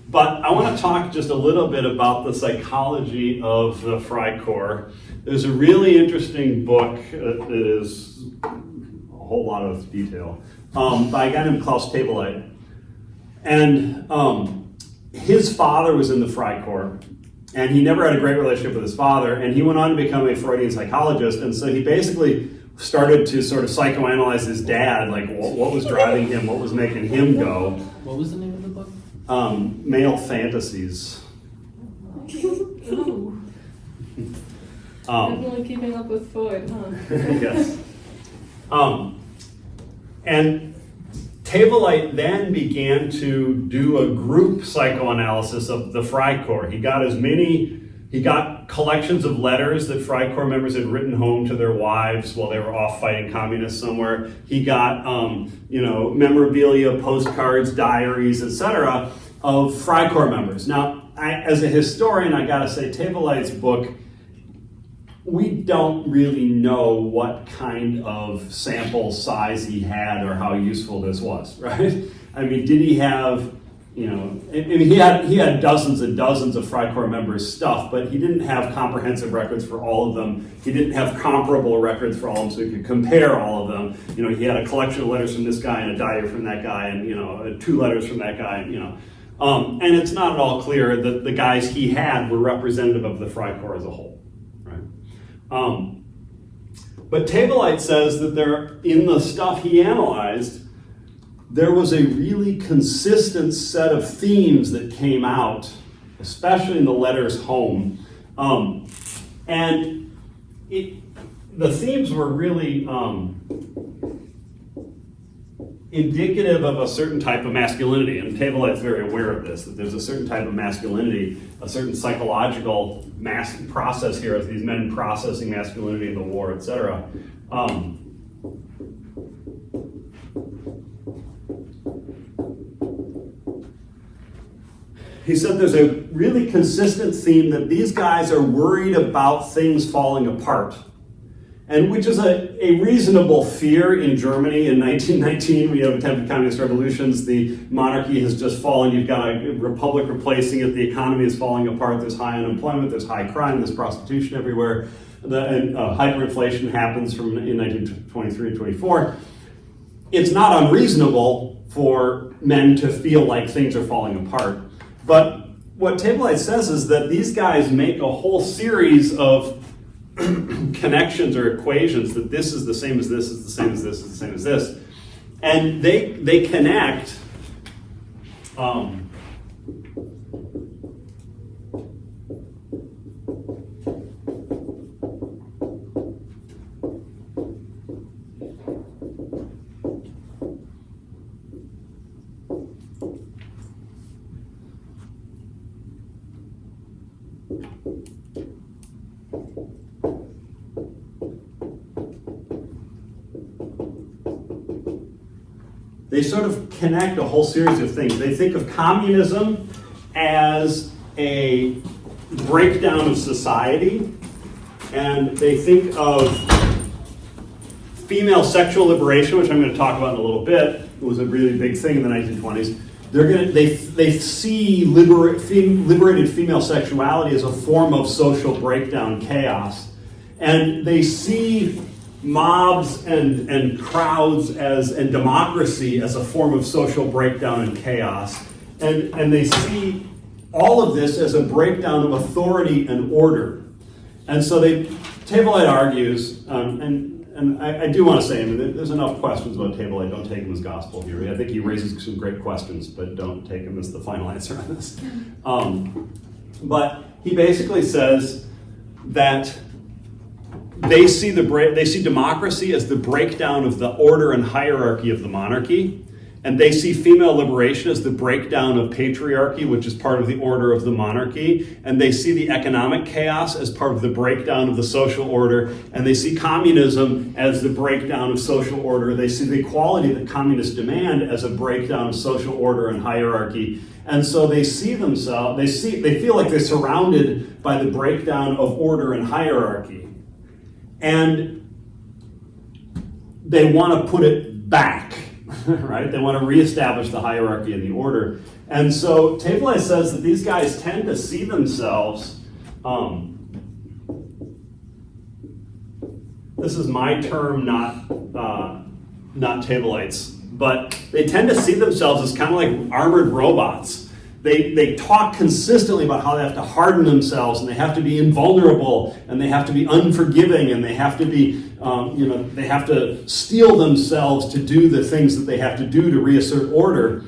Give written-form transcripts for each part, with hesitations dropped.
But I want to talk just a little bit about the psychology of the Freikorps. There's a really interesting book that is a whole lot of detail by a guy named Klaus Teweleit. And his father was in the Freikorps, and he never had a great relationship with his father, and he went on to become a Freudian psychologist, and so he basically started to sort of psychoanalyze his dad, like what was driving him, what was making him go. What was the name of the book? Male Fantasies. Definitely keeping up with Freud, huh? Yes. And Teweleit then began to do a group psychoanalysis of the Freikorps. He got collections of letters that Freikorps members had written home to their wives while they were off fighting communists somewhere. He got, memorabilia, postcards, diaries, etc. of Freikorps members. Now, as a historian, I gotta say, Teweleit's book, we don't really know what kind of sample size he had or how useful this was, right? I mean, did he have, he had dozens and dozens of Freikorps members' stuff, but he didn't have comprehensive records for all of them. He didn't have comparable records for all of them, so he could compare all of them. He had a collection of letters from this guy and a diary from that guy, and 2 letters from that guy, and it's not at all clear that the guys he had were representative of the Freikorps as a whole. But Teweleit says that in the stuff he analyzed, there was a really consistent set of themes that came out, especially in the letters home. And the themes were really indicative of a certain type of masculinity, and Teweleit's very aware of this, that there's a certain type of masculinity, a certain psychological process here of these men processing masculinity in the war, etc. He said there's a really consistent theme that these guys are worried about things falling apart. And which is a reasonable fear in Germany in 1919. We have attempted communist revolutions. The monarchy has just fallen. You've got a republic replacing it. The economy is falling apart. There's high unemployment. There's high crime. There's prostitution everywhere. Hyperinflation happens in 1923 and 24. It's not unreasonable for men to feel like things are falling apart. But what Teweleit says is that these guys make a whole series of connections or equations that this is the same as this is the same as this is the same as this, and they connect they sort of connect a whole series of things. They think of communism as a breakdown of society, and they think of female sexual liberation, which I'm going to talk about in a little bit. It was a really big thing in the 1920s. They see liberated female sexuality as a form of social breakdown chaos, and they see mobs and crowds and democracy as a form of social breakdown and chaos. And they see all of this as a breakdown of authority and order. And so Teweleit argues, and I do want to say, there's enough questions about Teweleit. Don't take him as gospel here. I think he raises some great questions, but don't take him as the final answer on this. But he basically says that they see democracy as the breakdown of the order and hierarchy of the monarchy, and they see female liberation as the breakdown of patriarchy, which is part of the order of the monarchy, and they see the economic chaos as part of the breakdown of the social order, and they see communism as the breakdown of social order. They see the equality that communists demand as a breakdown of social order and hierarchy. And so they see themselves, they feel like they're surrounded by the breakdown of order and hierarchy. And they want to put it back. right? They want to reestablish the hierarchy and the order. And so Table says that these guys tend to see themselves, this is my term, not Tableites, but they tend to see themselves as kind of like armored robots. They talk consistently about how they have to harden themselves, and they have to be invulnerable, and they have to be unforgiving, and they have to be, they have to steel themselves to do the things that they have to do to reassert order.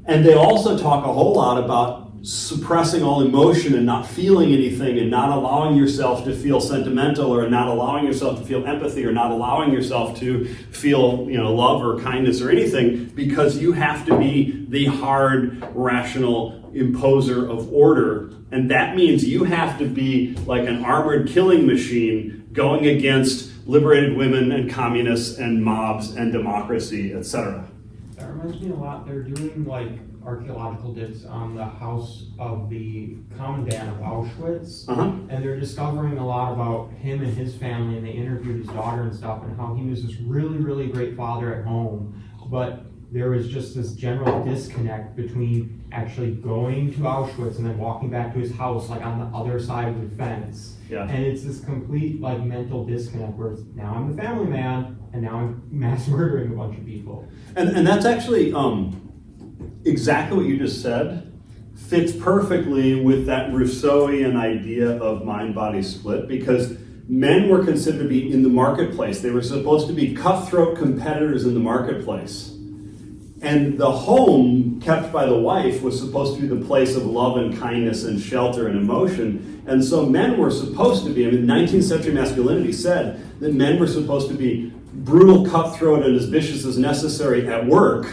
And they also talk a whole lot about suppressing all emotion and not feeling anything and not allowing yourself to feel sentimental or not allowing yourself to feel empathy or not allowing yourself to feel love or kindness or anything, because you have to be the hard, rational imposer of order. And that means you have to be like an armored killing machine going against liberated women and communists and mobs and democracy, etc. That reminds me a lot. They're doing like archaeological digs on the house of the commandant of Auschwitz, and they're discovering a lot about him and his family, and they interviewed his daughter and stuff, and how he was this really, really great father at home, but there was just this general disconnect between actually going to Auschwitz and then walking back to his house, like on the other side of the fence. Yeah. And it's this complete like mental disconnect where it's, now I'm the family man, and now I'm mass murdering a bunch of people. And that's actually exactly what you just said fits perfectly with that Rousseauian idea of mind-body split, because men were considered to be in the marketplace. They were supposed to be cutthroat competitors in the marketplace. And the home kept by the wife was supposed to be the place of love and kindness and shelter and emotion. And so men were supposed to be, 19th century masculinity said that men were supposed to be brutal, cutthroat, and as vicious as necessary at work,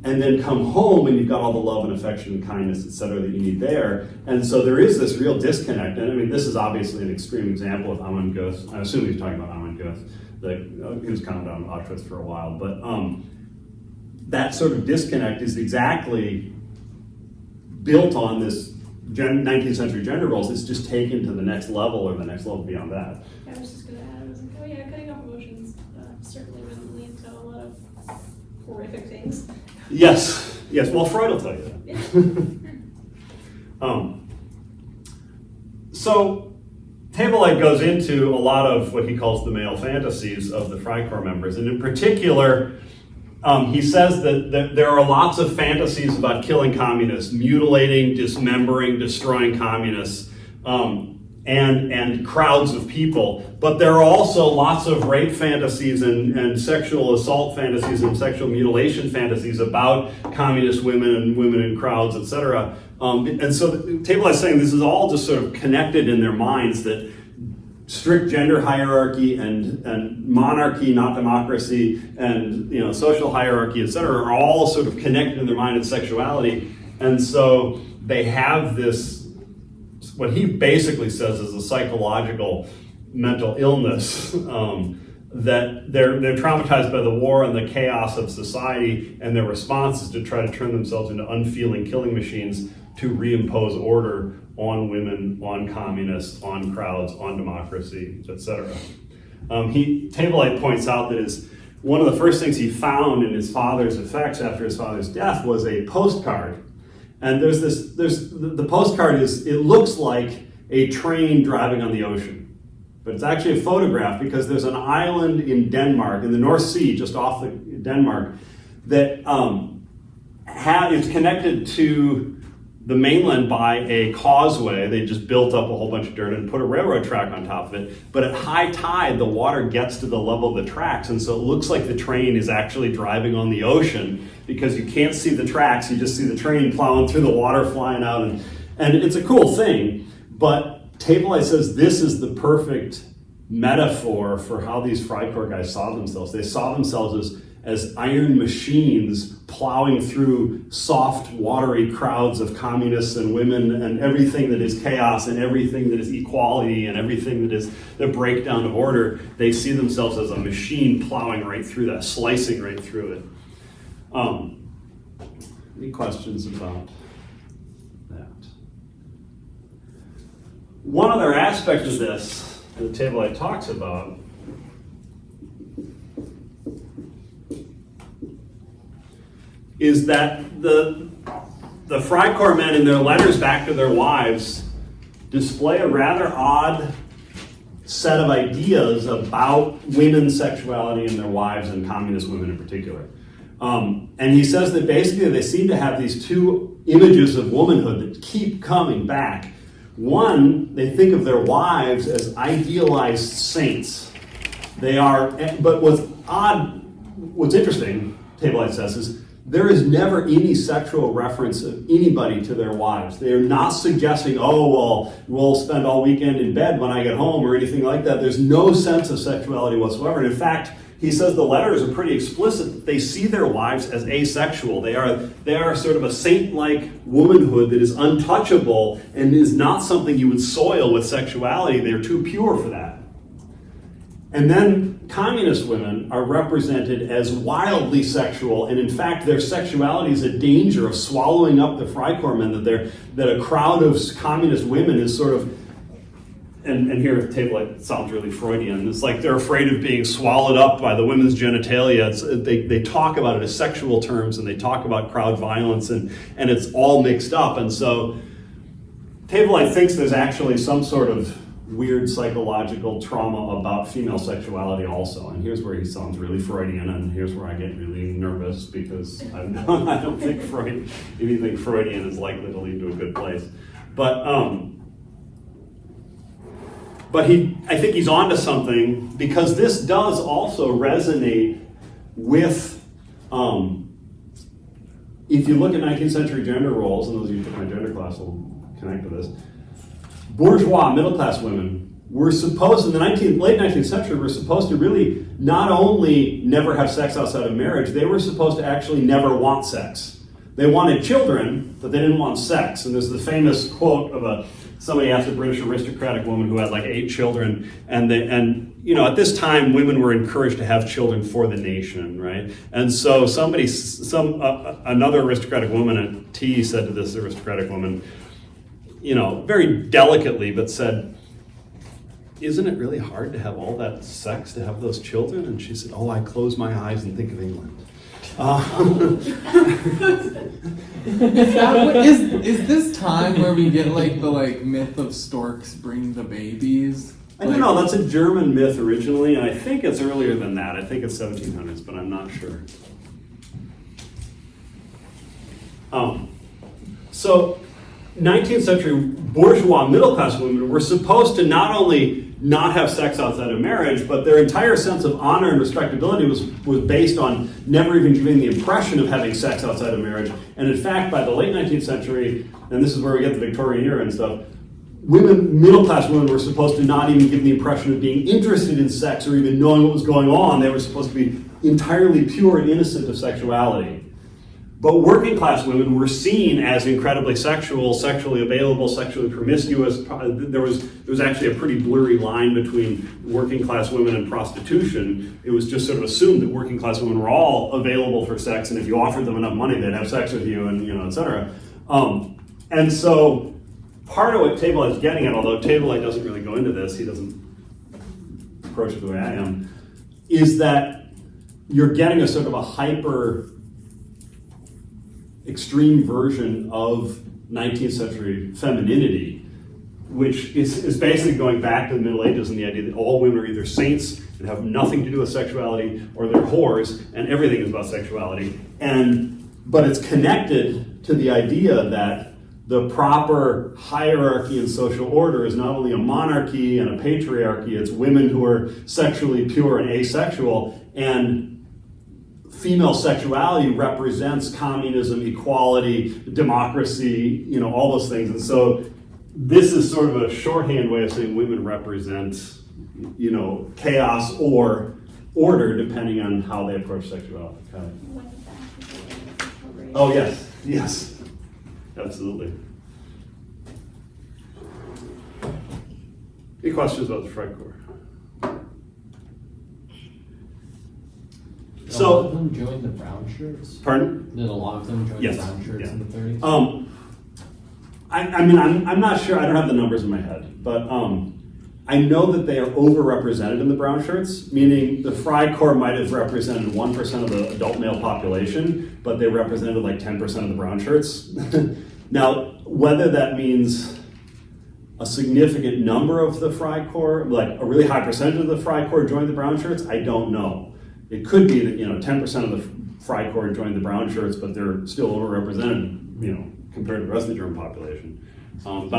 and then come home and you've got all the love and affection and kindness, et cetera, that you need there. And so there is this real disconnect. And this is obviously an extreme example of Amon Goeth. I assume he's talking about Amon Goeth. He was kind of down in Auschwitz for a while. But that sort of disconnect is exactly built on this 19th century gender roles. It's just taken to the next level or the next level beyond that. I was just going to add, I was like, oh yeah, cutting off emotions certainly would lead to a lot of horrific things. Yes. Well, Freud will tell you that. Yeah. So Tablelight goes into a lot of what he calls the male fantasies of the Freikorps members, and in particular, he says that there are lots of fantasies about killing communists, mutilating, dismembering, destroying communists, and crowds of people. But there are also lots of rape fantasies and sexual assault fantasies and sexual mutilation fantasies about communist women and women in crowds, etc. And so the table is saying this is all just sort of connected in their minds, that strict gender hierarchy and monarchy, not democracy, and social hierarchy, etc., are all sort of connected in their mind and sexuality. And so they have this, what he basically says is a psychological mental illness, that they're traumatized by the war and the chaos of society, and their response is to try to turn themselves into unfeeling killing machines to reimpose order on women, on communists, on crowds, on democracy, etc. Tablelight points out that one of the first things he found in his father's effects after his father's death was a postcard. And the postcard it looks like a train driving on the ocean, but it's actually a photograph, because there's an island in Denmark, in the North Sea, just off Denmark, that it's connected to the mainland by a causeway. They just built up a whole bunch of dirt and put a railroad track on top of it. But at high tide, the water gets to the level of the tracks, and so it looks like the train is actually driving on the ocean, because you can't see the tracks, you just see the train plowing through the water, flying out, and it's a cool thing. But Tablelight says this is the perfect metaphor for how these Freikorps guys saw themselves. They saw themselves as iron machines plowing through soft, watery crowds of communists and women and everything that is chaos and everything that is equality and everything that is the breakdown of order. They see themselves as a machine plowing right through that, slicing right through it. Any questions about that? One other aspect of this that the Tablelight talks about is that the Freikorps men in their letters back to their wives display a rather odd set of ideas about women's sexuality and their wives, and communist women in particular. And he says that basically they seem to have these two images of womanhood that keep coming back. One, they think of their wives as idealized saints. They are, but what's interesting, Table Light says, is there is never any sexual reference of anybody to their wives. They are not suggesting, oh, well, we'll spend all weekend in bed when I get home or anything like that. There's no sense of sexuality whatsoever. And in fact, he says the letters are pretty explicit. They see their wives as asexual. They are sort of a saint-like womanhood that is untouchable and is not something you would soil with sexuality. They're too pure for that. And then communist women are represented as wildly sexual, and in fact, their sexuality is a danger of swallowing up the Freikorps men. That a crowd of communist women is sort of, and here at the table it sounds really Freudian. It's like they're afraid of being swallowed up by the women's genitalia. They talk about it as sexual terms, and they talk about crowd violence, and it's all mixed up. And so, Table Light thinks there's actually some sort of weird psychological trauma about female sexuality also. And here's where he sounds really Freudian, and here's where I get really nervous because I don't think anything Freudian is likely to lead to a good place. But I think he's onto something, because this does also resonate with, if you look at 19th century gender roles, and those of you who took my gender class will connect to this, bourgeois, middle-class women were supposed, in the late 19th century, were supposed to really not only never have sex outside of marriage, they were supposed to actually never want sex. They wanted children, but they didn't want sex. And there's the famous quote of somebody asked a British aristocratic woman who had like 8 children, and at this time, women were encouraged to have children for the nation, right? And so another aristocratic woman at tea said to this aristocratic woman, very delicately, but said, "Isn't it really hard to have all that sex to have those children?" And she said, "Oh, I close my eyes and think of England." Is this time where we get the myth of storks bring the babies? I don't know. That's a German myth originally, and I think it's earlier than that. I think it's 1700s, but I'm not sure. So 19th century bourgeois middle-class women were supposed to not only not have sex outside of marriage, but their entire sense of honor and respectability was based on never even giving the impression of having sex outside of marriage. And in fact, by the late 19th century, and this is where we get the Victorian era and stuff, middle-class women were supposed to not even give the impression of being interested in sex or even knowing what was going on. They were supposed to be entirely pure and innocent of sexuality. But working class women were seen as incredibly sexual, sexually available, sexually promiscuous. There was actually a pretty blurry line between working class women and prostitution. It was just sort of assumed that working class women were all available for sex, and if you offered them enough money, they'd have sex with you, and et cetera. And so part of what Table Light is getting at, although Table Light doesn't really go into this, he doesn't approach it the way I am, is that you're getting a sort of a hyper extreme version of 19th century femininity, which is basically going back to the Middle Ages and the idea that all women are either saints and have nothing to do with sexuality, or they're whores and everything is about sexuality. But it's connected to the idea that the proper hierarchy and social order is not only a monarchy and a patriarchy, it's women who are sexually pure and asexual, and female sexuality represents communism, equality, democracy, all those things. And so this is sort of a shorthand way of saying women represent, chaos or order, depending on how they approach sexuality. Okay. Oh, yes, absolutely. Any questions about the Freikorps? Did a lot of them join the brown shirts? Pardon? Did a lot of them join Yes. the brown shirts in the 30s? I'm not sure. I don't have the numbers in my head, but I know that they are overrepresented in the brown shirts, meaning the Freikorps might have represented 1% of the adult male population, but they represented like 10% of the brown shirts. Now, whether that means a significant number of the Freikorps, like a really high percentage of the Freikorps joined the brown shirts, I don't know. It could be that 10% of the Freikorps joined the brown shirts, but they're still overrepresented, compared to the rest of the German population. So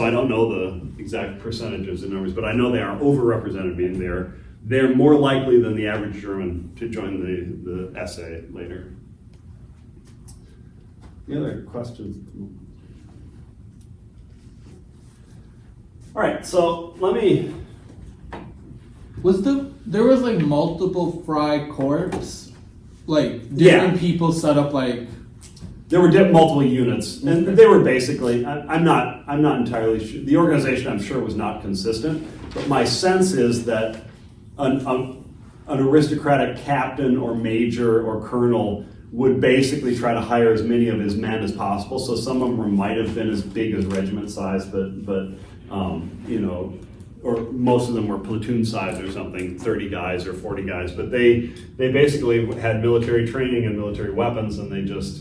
I don't know the exact percentages and numbers, but I know they are overrepresented, meaning they're more likely than the average German to join the SA later. Any other questions? All right, so let me. There was like multiple Freikorps, like different people set up like. There were multiple units, and they were basically. I'm not entirely sure. The organization, I'm sure, was not consistent, but my sense is that an aristocratic captain or major or colonel would basically try to hire as many of his men as possible. So some of them might have been as big as regiment size, but or most of them were platoon size or something, 30 guys or 40 guys. But they basically had military training and military weapons, and they just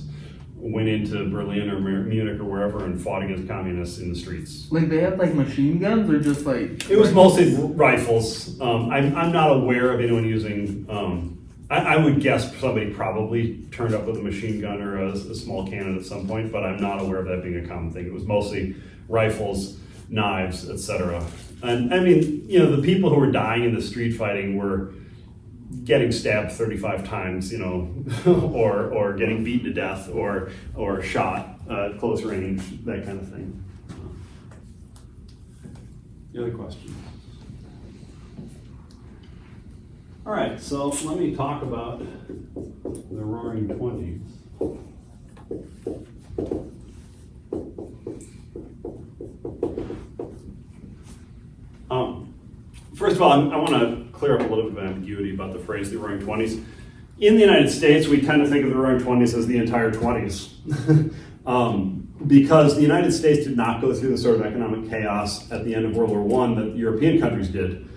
went into Berlin or Munich or wherever and fought against communists in the streets. Like they had like machine guns or just like. It was mostly rifles. I'm not aware of anyone using. I would guess somebody probably turned up with a machine gun or a small cannon at some point, but I'm not aware of that being a common thing. It was mostly rifles, knives, etc. And I mean, the people who were dying in the street fighting were getting stabbed 35 times, or getting beaten to death, or shot at close range, that kind of thing. Any other questions? All right, so let me talk about the Roaring Twenties. First of all, I want to clear up a little bit of ambiguity about the phrase the Roaring Twenties. In the United States, we tend to think of the Roaring Twenties as the entire 20s. Because the United States did not go through the sort of economic chaos at the end of World War I that European countries did.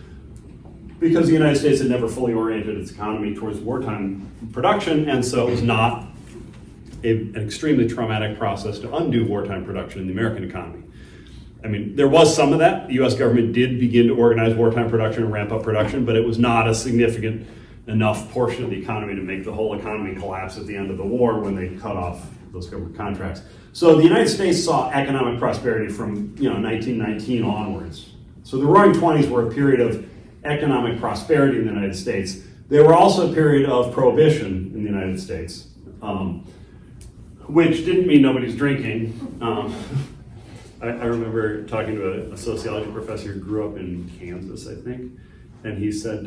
Because the United States had never fully oriented its economy towards wartime production, and so it was not an extremely traumatic process to undo wartime production in the American economy. I mean, there was some of that. The US government did begin to organize wartime production and ramp up production, but it was not a significant enough portion of the economy to make the whole economy collapse at the end of the war when they cut off those government contracts. So the United States saw economic prosperity from 1919 onwards. So the Roaring Twenties were a period of economic prosperity in the United States. They were also a period of prohibition in the United States, which didn't mean nobody's drinking. I remember talking to a sociology professor who grew up in Kansas, I think, and he said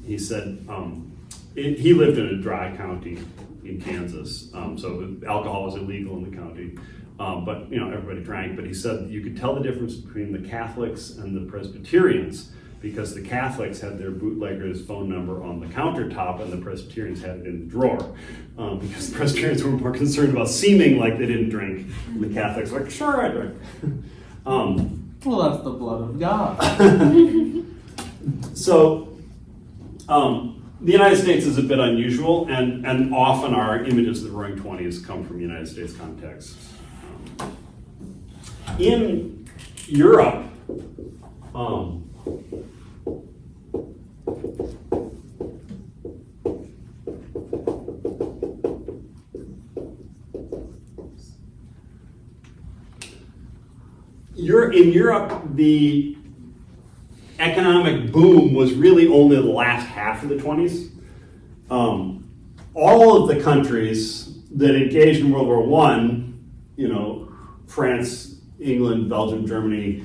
he lived in a dry county in Kansas, so alcohol was illegal in the county, but everybody drank. But he said you could tell the difference between the Catholics and the Presbyterians because the Catholics had their bootlegger's phone number on the countertop and the Presbyterians had it in the drawer. Because the Presbyterians were more concerned about seeming like they didn't drink. And the Catholics were like, sure, I drink. Well, that's the blood of God. So, the United States is a bit unusual, and often our images of the Roaring Twenties come from United States context. In Europe, in Europe, the economic boom was really only the last half of the 20s. All of the countries that engaged in World War I, France, England, Belgium, Germany,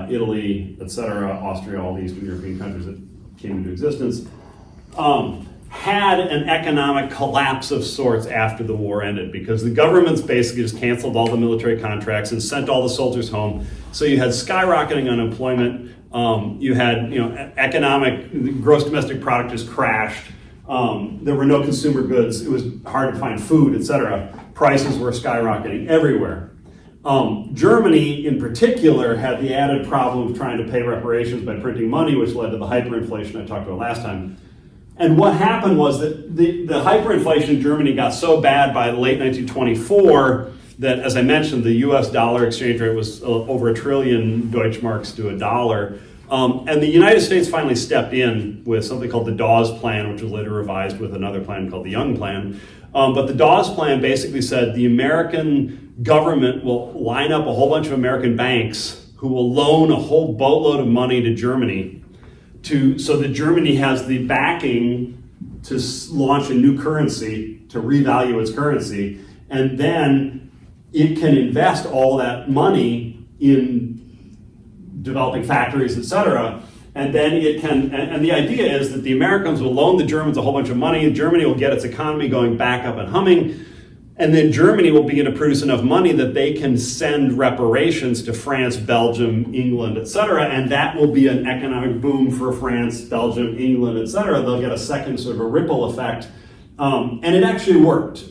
Italy, etc., Austria, all the Eastern European countries that came into existence, had an economic collapse of sorts after the war ended because the governments basically just canceled all the military contracts and sent all the soldiers home. So you had skyrocketing unemployment. You had, economic gross domestic product just crashed. There were no consumer goods. It was hard to find food, etc. Prices were skyrocketing everywhere. Germany, in particular, had the added problem of trying to pay reparations by printing money, which led to the hyperinflation I talked about last time. And what happened was that the hyperinflation in Germany got so bad by late 1924 that, as I mentioned, the US dollar exchange rate was over $1 trillion Deutschmarks to a dollar. And the United States finally stepped in with something called the Dawes Plan, which was later revised with another plan called the Young Plan. But the Dawes Plan basically said the American government will line up a whole bunch of American banks who will loan a whole boatload of money to Germany so that Germany has the backing to launch a new currency, to revalue its currency, and then it can invest all that money in developing factories, etc. And then it can, and the idea is that the Americans will loan the Germans a whole bunch of money, and Germany will get its economy going back up and humming, and then Germany will begin to produce enough money that they can send reparations to France, Belgium, England, etc., and that will be an economic boom for France, Belgium, England, etc. They'll get a second sort of a ripple effect, and it actually worked.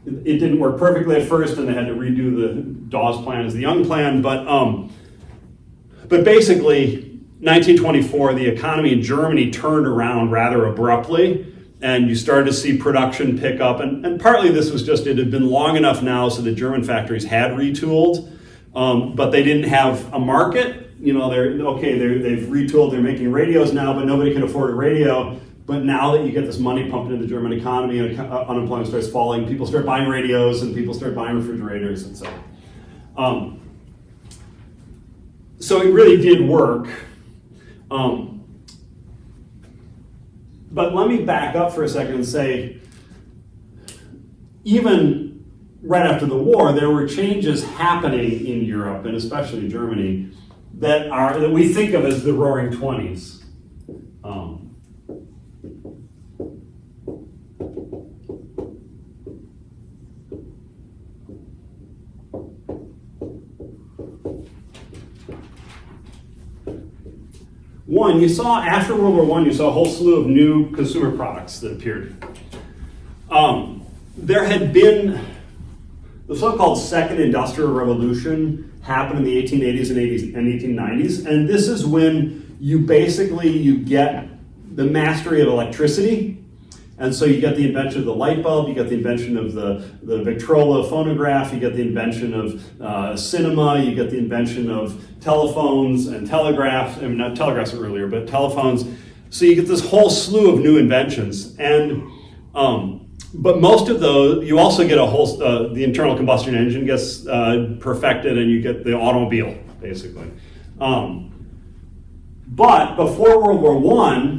It didn't work perfectly at first, and they had to redo the Dawes Plan as the Young Plan, but basically, 1924, the economy in Germany turned around rather abruptly, and you started to see production pick up. And partly this was just, it had been long enough now so the German factories had retooled, but they didn't have a market. They've retooled, they're making radios now, but nobody can afford a radio. But now that you get this money pumped into the German economy and unemployment starts falling, people start buying radios and people start buying refrigerators and so on. So it really did work. But let me back up for a second and say, even right after the war, there were changes happening in Europe, and especially Germany, that we think of as the Roaring '20s. One, you saw after World War I, you saw a whole slew of new consumer products that appeared. There had been the so-called Second Industrial Revolution happened in the 1880s and 1890s, and this is when you get the mastery of electricity. And so you get the invention of the light bulb, you get the invention of the Victrola phonograph, you get the invention of cinema, you get the invention of telephones and telegraphs. I mean, not telegraphs were earlier, but telephones. So you get this whole slew of new inventions. And but most of those, you also get a whole, the internal combustion engine gets perfected, and you get the automobile, basically. But before World War I,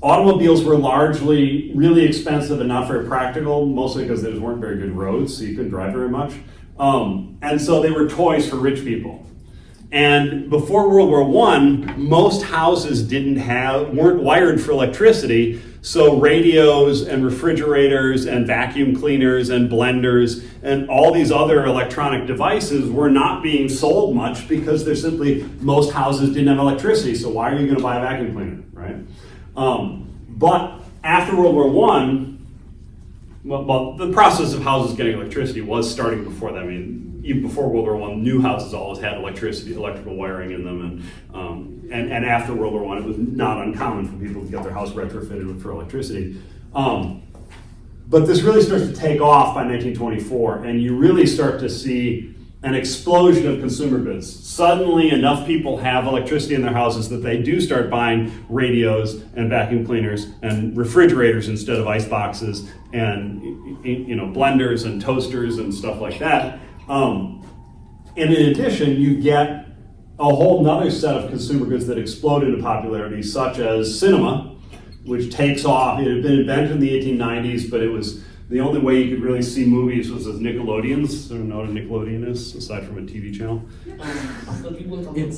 automobiles were largely really expensive and not very practical, mostly because there weren't very good roads, so you couldn't drive very much. And so they were toys for rich people. And before World War I, most houses weren't wired for electricity, so radios and refrigerators and vacuum cleaners and blenders and all these other electronic devices were not being sold much because most houses didn't have electricity, so why are you going to buy a vacuum cleaner, right? But after World War I, well, the process of houses getting electricity was starting before that. I mean, even before World War I, new houses always had electrical wiring in them, and after World War I, it was not uncommon for people to get their house retrofitted for electricity. But this really starts to take off by 1924, and you really start to see an explosion of consumer goods. Suddenly, enough people have electricity in their houses that they do start buying radios and vacuum cleaners and refrigerators instead of ice boxes, and blenders and toasters and stuff like that. And in addition, you get a whole nother set of consumer goods that explode into popularity, such as cinema, which takes off. It had been invented in the 1890s, but it was the only way you could really see movies was as Nickelodeons. I don't know what a Nickelodeon is, aside from a TV channel. It's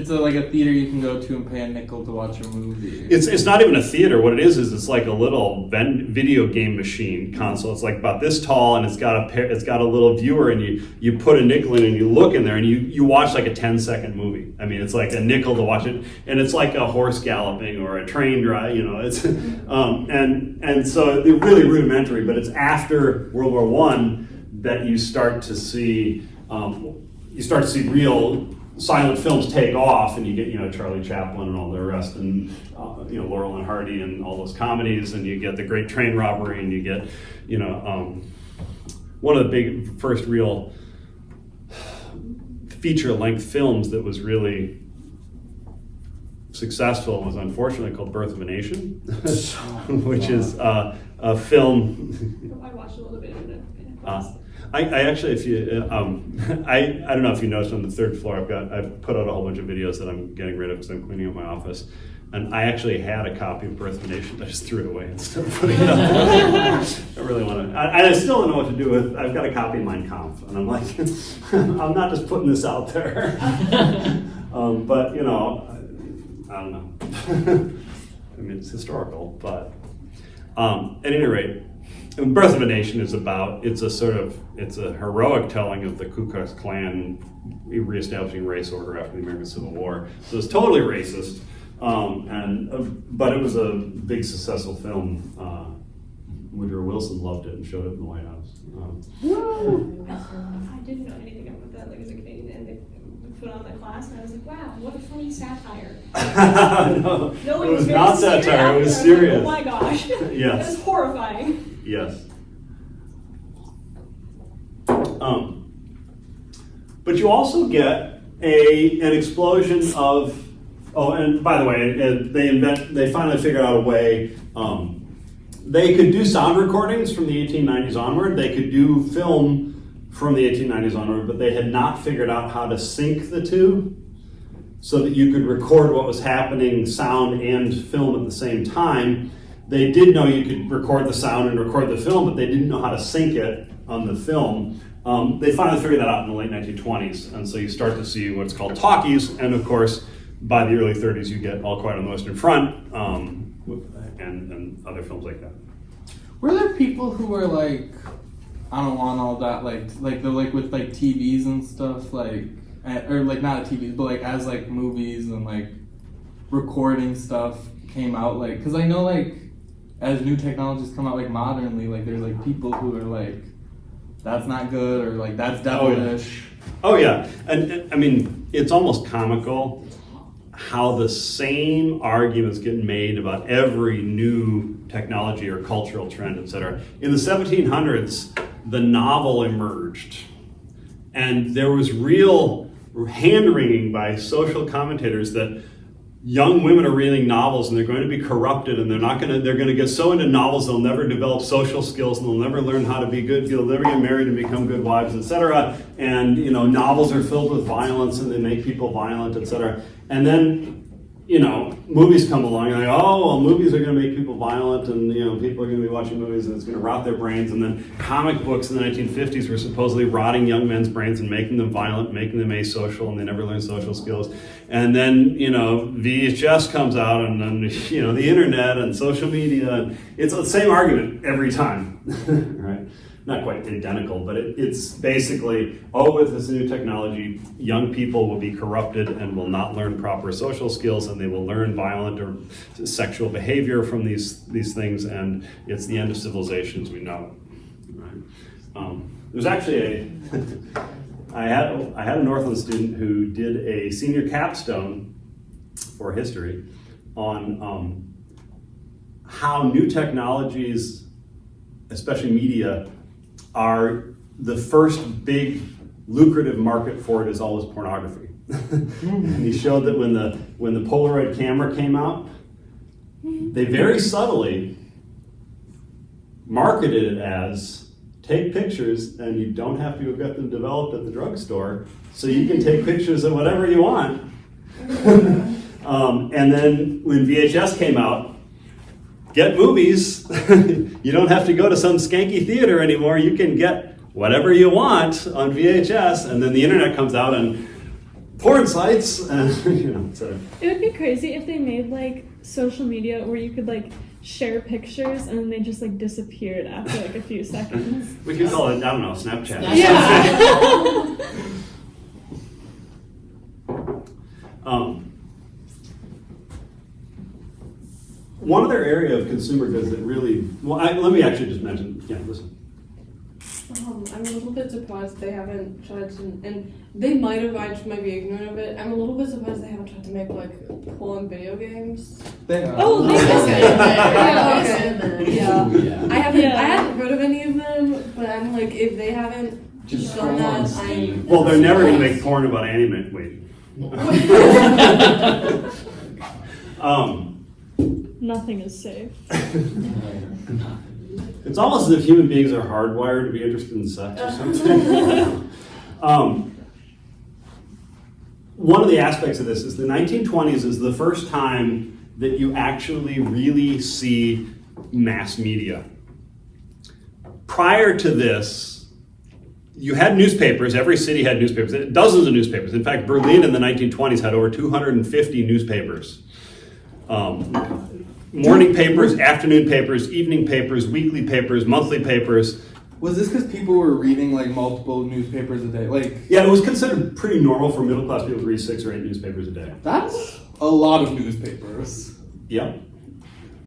like a theater you can go to and pay a nickel to watch a movie. It's not even a theater. What it is it's like a little video game machine console. It's like about this tall, and it's got a little viewer, and you put a nickel in and you look in there, and you watch like a 10-second movie. I mean, it's like a nickel to watch it, and it's like a horse galloping or a train drive. It's and so they're really rudimentary. But it's after World War I that you start to see real silent films take off, and you get Charlie Chaplin and all the rest, and Laurel and Hardy and all those comedies, and you get The Great Train Robbery, and you get one of the big first real feature-length films that was really successful was unfortunately called Birth of a Nation, which is a film. I watched a little bit of it in a class. I actually, if you, I don't know if you noticed on the third floor, I've put out a whole bunch of videos that I'm getting rid of because I'm cleaning up my office. And I actually had a copy of Birth of a Nation. I just threw it away instead of putting it up. I really want to. I still don't know what to do with. I've got a copy of Mein Kampf, and I'm like, I'm not just putting this out there. But I don't know. I mean, it's historical, but at any rate, Birth of a Nation is about. It's a heroic telling of the Ku Klux Klan reestablishing race order after the American Civil War. So it's totally racist. But it was a big successful film. Woodrow Wilson loved it and showed it in the White House. I didn't know anything about that, like as a Canadian, and they put on the class, and I was like, wow, what a funny satire. No, it was not satire, it was serious. Oh my gosh. Yes. It was horrifying. Yes. But you also get an explosion of. Oh, and by the way, they finally figured out a way. They could do sound recordings from the 1890s onward. They could do film from the 1890s onward, but they had not figured out how to sync the two so that you could record what was happening, sound and film at the same time. They did know you could record the sound and record the film, but they didn't know how to sync it on the film. They finally figured that out in the late 1920s, and so you start to see what's called talkies, and of course, by the early 30s, you get All Quiet on the Western Front, and other films like that. Were there people who were like, I don't want all that, like with like TVs and stuff, or like not TVs, but like as like movies and like recording stuff came out, like, because I know like as new technologies come out like modernly, like there's like people who are like, that's not good, or like that's devilish. Oh yeah, and I mean it's almost comical how the same arguments get made about every new technology or cultural trend, etc. In the 1700s, the novel emerged, and there was real hand-wringing by social commentators that young women are reading novels and they're going to be corrupted, and they're going to get so into novels they'll never develop social skills, and they'll never learn how to be good, they'll never get married and become good wives, etc. And novels are filled with violence and they make people violent, etc. And then movies come along and movies are going to make people violent, and people are going to be watching movies and it's going to rot their brains. And then comic books in the 1950s were supposedly rotting young men's brains and making them violent, making them asocial, and they never learn social skills. And then VHS comes out, and then the internet and social media, and it's the same argument every time, right? Not quite identical, but it's basically, with this new technology, young people will be corrupted and will not learn proper social skills, and they will learn violent or sexual behavior from these things, and it's the end of civilization as we know it. Right? There's actually I had a Northland student who did a senior capstone for history on how new technologies, especially media, are the first big lucrative market for it is always pornography. And he showed that when the Polaroid camera came out, they very subtly marketed it as take pictures and you don't have to go get them developed at the drugstore, so you can take pictures of whatever you want. And then when VHS came out, get movies. You don't have to go to some skanky theater anymore. You can get whatever you want on VHS, and then the internet comes out and porn sites, and so. It would be crazy if they made like social media where you could like share pictures and then they just like disappeared after like a few seconds. We could call it, I don't know, Snapchat. Yeah. One other area of consumer goods that really, let me actually just mention, listen. I'm a little bit surprised they haven't tried to, and they might have, I just might be ignorant of it. I'm a little bit surprised they haven't tried to make like porn video games. They have. Oh, they Yeah, okay. Yeah. Yeah. I haven't, Yeah. I hadn't heard of any of them, but I'm like, if they haven't Just done scroll on that, Steam. Well, they're never going to make porn about anime. Wait. Nothing is safe. It's almost as if human beings are hardwired to be interested in sex or something. One of the aspects of this is the 1920s is the first time that you actually really see mass media. Prior to this, you had newspapers. Every city had newspapers, dozens of newspapers. In fact, Berlin in the 1920s had over 250 newspapers. Morning papers, afternoon papers, evening papers, weekly papers, monthly papers. Was this because people were reading like multiple newspapers a day? Like, Yeah, it was considered pretty normal for middle class people to read 6 or 8 newspapers a day. that's a lot of newspapers. Yep.